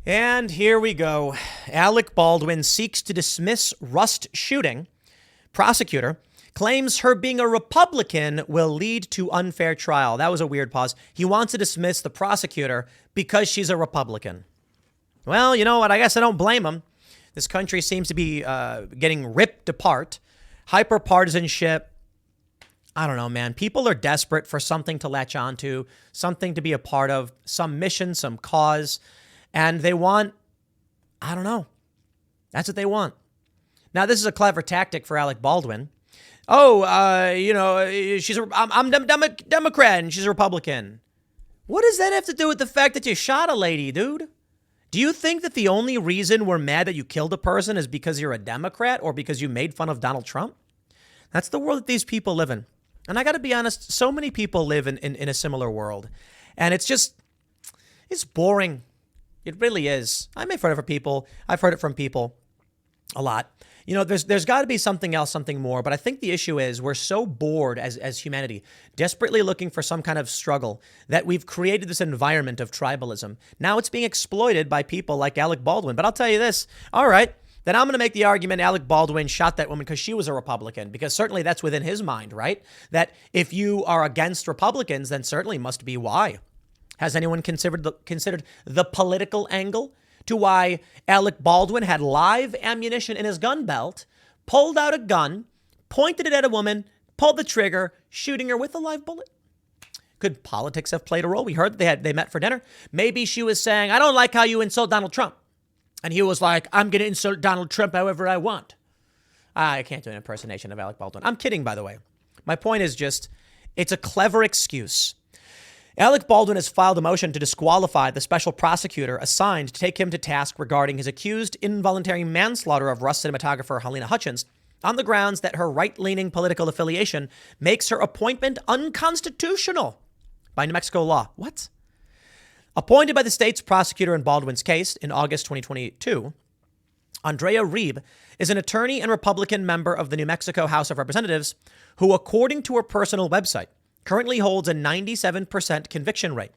And here we go. Alec Baldwin seeks to dismiss Rust shooting. Prosecutor claims her being a Republican will lead to unfair trial. That was a weird pause. He wants to dismiss the prosecutor because she's a Republican. Well, you know what? I guess I don't blame him. This country seems to be getting ripped apart. Hyper-partisanship. I don't know, man. People are desperate for something to latch onto, something to be a part of, some mission, some cause. And they want, I don't know. That's what they want. Now, this is a clever tactic for Alec Baldwin. Oh, I'm a Democrat and she's a Republican. What does that have to do with the fact that you shot a lady, dude? Do you think that the only reason we're mad that you killed a person is because you're a Democrat or because you made fun of Donald Trump? That's the world that these people live in. And I got to be honest, so many people live in a similar world. And it's boring. It really is. I make fun of people. I've heard it from people a lot. You know, there's got to be something else, something more. But I think the issue is we're so bored as humanity, desperately looking for some kind of struggle, that we've created this environment of tribalism. Now it's being exploited by people like Alec Baldwin. But I'll tell you this. All right, then I'm going to make the argument Alec Baldwin shot that woman because she was a Republican, because certainly that's within his mind, right? That if you are against Republicans, then certainly must be why. Has anyone considered the political angle to why Alec Baldwin had live ammunition in his gun belt, pulled out a gun, pointed it at a woman, pulled the trigger, shooting her with a live bullet? Could politics have played a role? We heard that they met for dinner. Maybe she was saying, I don't like how you insult Donald Trump. And he was like, I'm going to insult Donald Trump however I want. I can't do an impersonation of Alec Baldwin. I'm kidding, by the way. My point is just, it's a clever excuse. Alec Baldwin has filed a motion to disqualify the special prosecutor assigned to take him to task regarding his accused involuntary manslaughter of Rust cinematographer Halyna Hutchins on the grounds that her right-leaning political affiliation makes her appointment unconstitutional by New Mexico law. What? Appointed by the state's prosecutor in Baldwin's case in August 2022, Andrea Reeb is an attorney and Republican member of the New Mexico House of Representatives who, according to her personal website, currently holds a 97% conviction rate,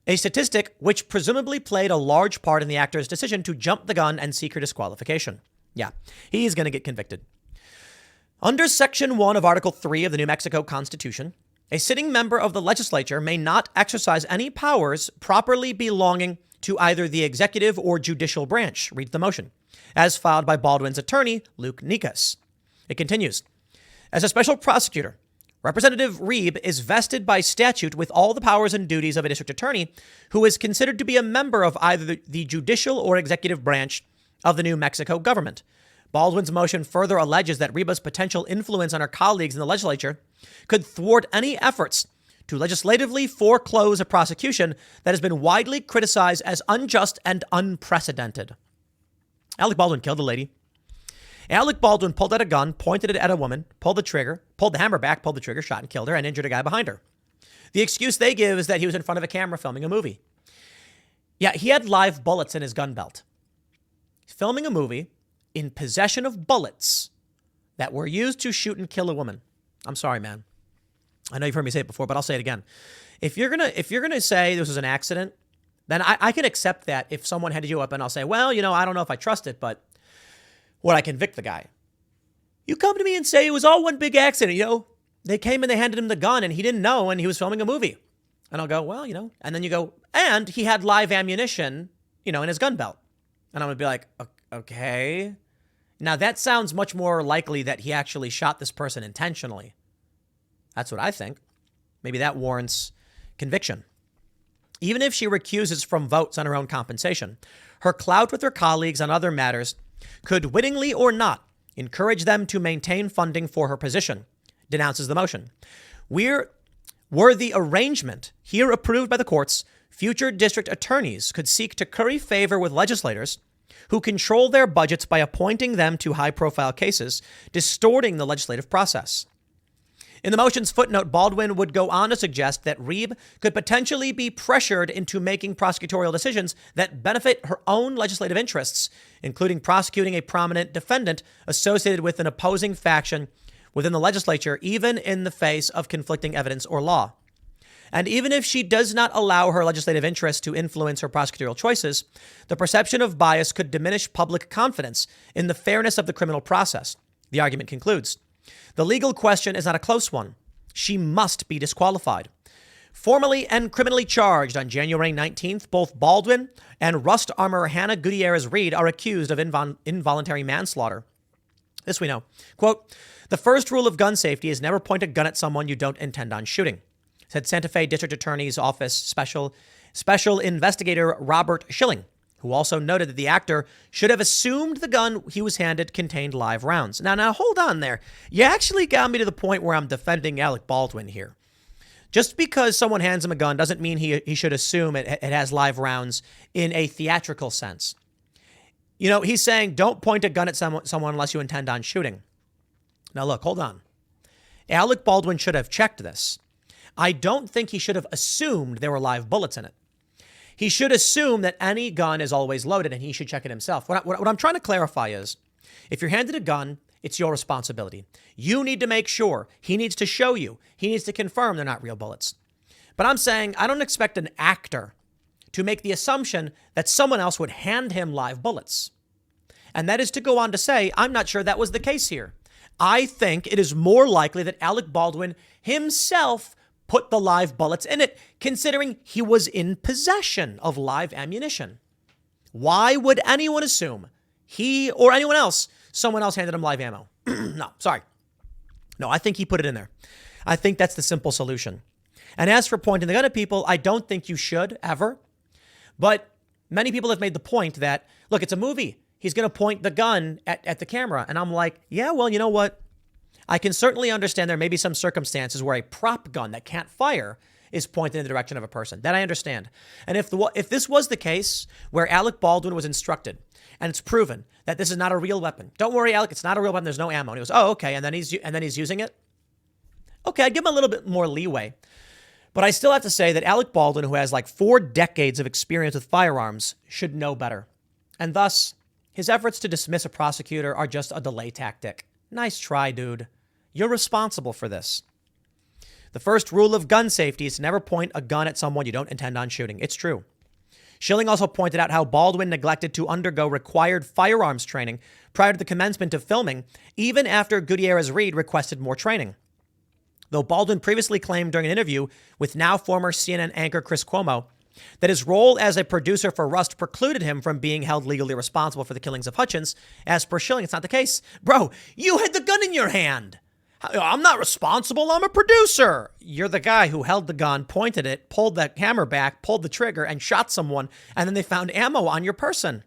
a statistic which presumably played a large part in the actor's decision to jump the gun and seek her disqualification. Yeah, he's going to get convicted. Under Section 1 of Article 3 of the New Mexico Constitution, a sitting member of the legislature may not exercise any powers properly belonging to either the executive or judicial branch. Read the motion. As filed by Baldwin's attorney, Luke Nikas. It continues. As a special prosecutor, Representative Reeb is vested by statute with all the powers and duties of a district attorney who is considered to be a member of either the judicial or executive branch of the New Mexico government. Baldwin's motion further alleges that Reeb's potential influence on her colleagues in the legislature could thwart any efforts to legislatively foreclose a prosecution that has been widely criticized as unjust and unprecedented. Alec Baldwin killed a lady. Alec Baldwin pulled out a gun, pointed it at a woman, pulled the trigger, pulled the hammer back, pulled the trigger, shot and killed her, and injured a guy behind her. The excuse they give is that he was in front of a camera filming a movie. Yeah, he had live bullets in his gun belt. He's filming a movie in possession of bullets that were used to shoot and kill a woman. I'm sorry, man. I know you've heard me say it before, but I'll say it again. If you're gonna say this was an accident, then I can accept that if someone headed you up and I'll say, well, I don't know if I trust it, but would I convict the guy? You come to me and say it was all one big accident, They came and they handed him the gun and he didn't know and he was filming a movie. And I'll go, well, and then you go, and he had live ammunition, in his gun belt. And I'm going to be like, okay. Now that sounds much more likely that he actually shot this person intentionally. That's what I think. Maybe that warrants conviction. Even if she recuses from votes on her own compensation, her clout with her colleagues on other matters could wittingly or not encourage them to maintain funding for her position, denounces the motion. Were the arrangement here approved by the courts, future district attorneys could seek to curry favor with legislators who control their budgets by appointing them to high-profile cases, distorting the legislative process. In the motion's footnote, Baldwin would go on to suggest that Reeb could potentially be pressured into making prosecutorial decisions that benefit her own legislative interests, including prosecuting a prominent defendant associated with an opposing faction within the legislature, even in the face of conflicting evidence or law. And even if she does not allow her legislative interests to influence her prosecutorial choices, the perception of bias could diminish public confidence in the fairness of the criminal process. The argument concludes, the legal question is not a close one. She must be disqualified. Formally and criminally charged on January 19th, both Baldwin and Rust Armor Hannah Gutierrez-Reed are accused of involuntary manslaughter. This we know. Quote, the first rule of gun safety is never point a gun at someone you don't intend on shooting, said Santa Fe District Attorney's Office Special Investigator Robert Schilling, who also noted that the actor should have assumed the gun he was handed contained live rounds. Now, hold on there. You actually got me to the point where I'm defending Alec Baldwin here. Just because someone hands him a gun doesn't mean he should assume it has live rounds in a theatrical sense. You know, he's saying don't point a gun at someone unless you intend on shooting. Now, look, hold on. Alec Baldwin should have checked this. I don't think he should have assumed there were live bullets in it. He should assume that any gun is always loaded and he should check it himself. What I'm trying to clarify is if you're handed a gun, it's your responsibility. You need to make sure. He needs to show you. He needs to confirm they're not real bullets. But I'm saying I don't expect an actor to make the assumption that someone else would hand him live bullets. And that is to go on to say, I'm not sure that was the case here. I think it is more likely that Alec Baldwin himself put the live bullets in it, considering he was in possession of live ammunition. Why would anyone assume he or anyone else, someone else handed him live ammo? No, I think he put it in there. I think that's the simple solution. And as for pointing the gun at people, I don't think you should ever. But many people have made the point that, look, it's a movie. He's going to point the gun at the camera. And I'm like, yeah, well, you know what? I can certainly understand there may be some circumstances where a prop gun that can't fire is pointed in the direction of a person. That I understand. And if this was the case where Alec Baldwin was instructed and it's proven that this is not a real weapon. Don't worry, Alec, it's not a real weapon. There's no ammo. And he goes, oh, okay. And then he's using it. Okay, I'd give him a little bit more leeway. But I still have to say that Alec Baldwin, who has like 4 decades of experience with firearms, should know better. And thus, his efforts to dismiss a prosecutor are just a delay tactic. Nice try, dude. You're responsible for this. The first rule of gun safety is to never point a gun at someone you don't intend on shooting. It's true. Schilling also pointed out how Baldwin neglected to undergo required firearms training prior to the commencement of filming, even after Gutierrez-Reed requested more training. Though Baldwin previously claimed during an interview with now former CNN anchor Chris Cuomo that his role as a producer for Rust precluded him from being held legally responsible for the killings of Hutchins, as per Schilling, it's not the case. Bro, you had the gun in your hand. I'm not responsible. I'm a producer. You're the guy who held the gun, pointed it, pulled the hammer back, pulled the trigger, and shot someone, and then they found ammo on your person.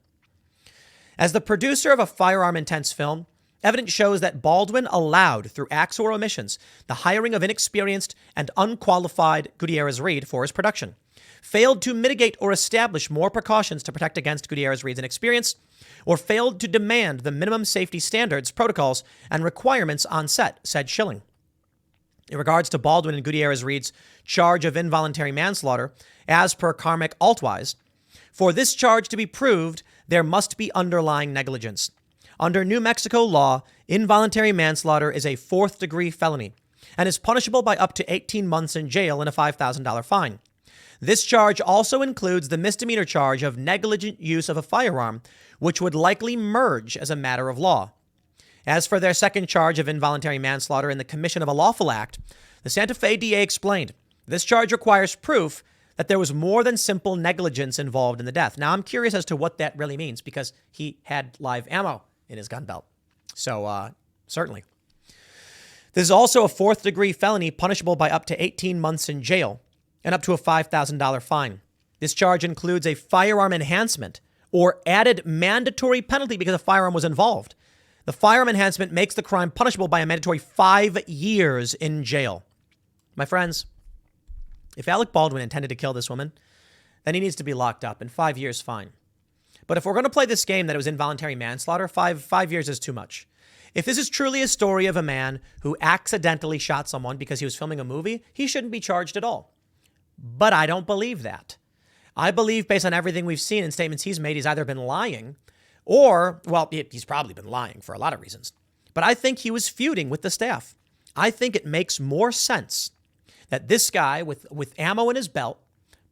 As the producer of a firearm-intense film, evidence shows that Baldwin allowed, through acts or omissions, the hiring of inexperienced and unqualified Gutierrez-Reed for his production, failed to mitigate or establish more precautions to protect against Gutierrez-Reed's inexperience, or failed to demand the minimum safety standards, protocols, and requirements on set, said Schilling. In regards to Baldwin and Gutierrez-Reed's charge of involuntary manslaughter, as per Carmack Altwise, for this charge to be proved, there must be underlying negligence. Under New Mexico law, involuntary manslaughter is a 4th-degree felony and is punishable by up to 18 months in jail and a $5,000 fine. This charge also includes the misdemeanor charge of negligent use of a firearm, which would likely merge as a matter of law. As for their second charge of involuntary manslaughter in the commission of a lawful act, the Santa Fe DA explained, this charge requires proof that there was more than simple negligence involved in the death. Now, I'm curious as to what that really means because he had live ammo in his gun belt. So, certainly. This is also a 4th-degree felony punishable by up to 18 months in jail and up to a $5,000 fine. This charge includes a firearm enhancement or added mandatory penalty because a firearm was involved. The firearm enhancement makes the crime punishable by a mandatory 5 years in jail. My friends, if Alec Baldwin intended to kill this woman, then he needs to be locked up, and 5 years, fine. But if we're going to play this game that it was involuntary manslaughter, five years is too much. If this is truly a story of a man who accidentally shot someone because he was filming a movie, he shouldn't be charged at all. But I don't believe that. I believe, based on everything we've seen and statements he's made, he's either been lying or, well, he's probably been lying for a lot of reasons. But I think he was feuding with the staff. I think it makes more sense that this guy with ammo in his belt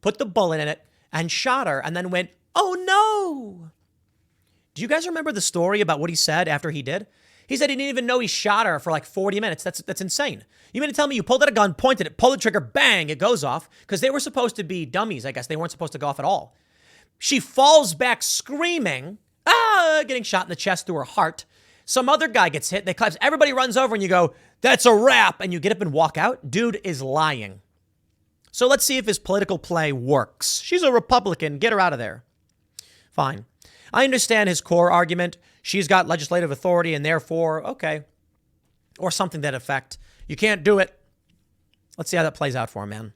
put the bullet in it and shot her and then went, "Oh no." Do you guys remember the story about what he said after he did? He said he didn't even know he shot her for like 40 minutes. That's insane. You mean to tell me you pulled out a gun, pointed it, pulled the trigger, bang, it goes off? Because they were supposed to be dummies, I guess. They weren't supposed to go off at all. She falls back screaming, getting shot in the chest through her heart. Some other guy gets hit. They collapse. Everybody runs over and you go, "That's a wrap." And you get up and walk out. Dude is lying. So let's see if his political play works. She's a Republican. Get her out of there. Fine. I understand his core argument. She's got legislative authority and therefore, okay. Or something to that effect. You can't do it. Let's see how that plays out for him, man.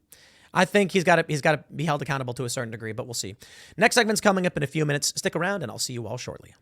I think he's got to be held accountable to a certain degree, but we'll see. Next segment's coming up in a few minutes. Stick around and I'll see you all shortly.